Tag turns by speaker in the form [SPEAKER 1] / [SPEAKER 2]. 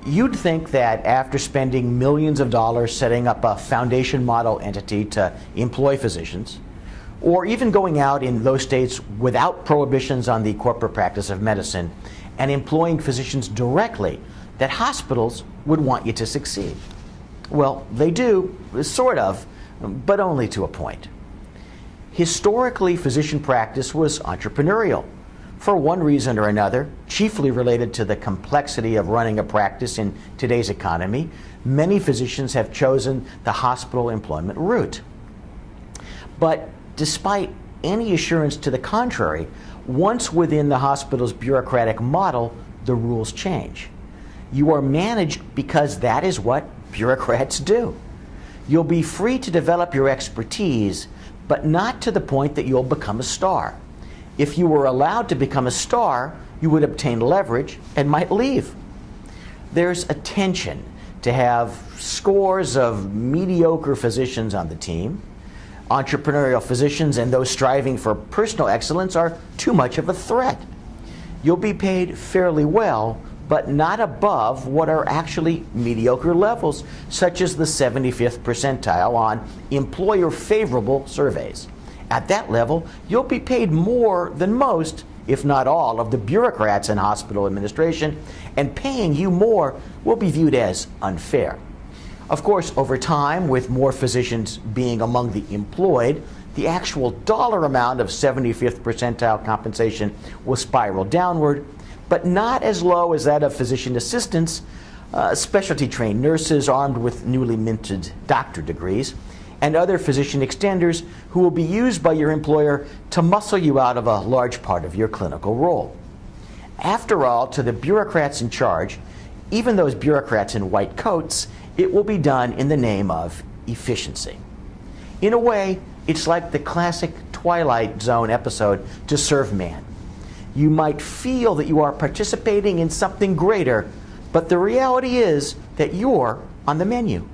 [SPEAKER 1] You'd think that after spending millions of dollars setting up a foundation model entity to employ physicians, or even going out in those states without prohibitions on the corporate practice of medicine and employing physicians directly, that hospitals would want you to succeed. Well, they do, sort of, but only to a point. Historically, physician practice was entrepreneurial. For one reason or another, chiefly related to the complexity of running a practice in today's economy, many physicians have chosen the hospital employment route. But despite any assurance to the contrary, once within the hospital's bureaucratic model, the rules change. You are managed because that is what bureaucrats do. You'll be free to develop your expertise, but not to the point that you'll become a star. If you were allowed to become a star, you would obtain leverage and might leave. There's a tension to have scores of mediocre physicians on the team. Entrepreneurial physicians and those striving for personal excellence are too much of a threat. You'll be paid fairly well, but not above what are actually mediocre levels, such as the 75th percentile on employer-favorable surveys. At that level, you'll be paid more than most, if not all, of the bureaucrats in hospital administration, and paying you more will be viewed as unfair. Of course, over time, with more physicians being among the employed, the actual dollar amount of 75th percentile compensation will spiral downward, but not as low as that of physician assistants, specialty trained nurses armed with newly minted doctorate degrees, and other physician extenders who will be used by your employer to muscle you out of a large part of your clinical role. After all, to the bureaucrats in charge, even those bureaucrats in white coats, it will be done in the name of efficiency. In a way, it's like the classic Twilight Zone episode, To Serve Man. You might feel that you are participating in something greater, but the reality is that you're on the menu.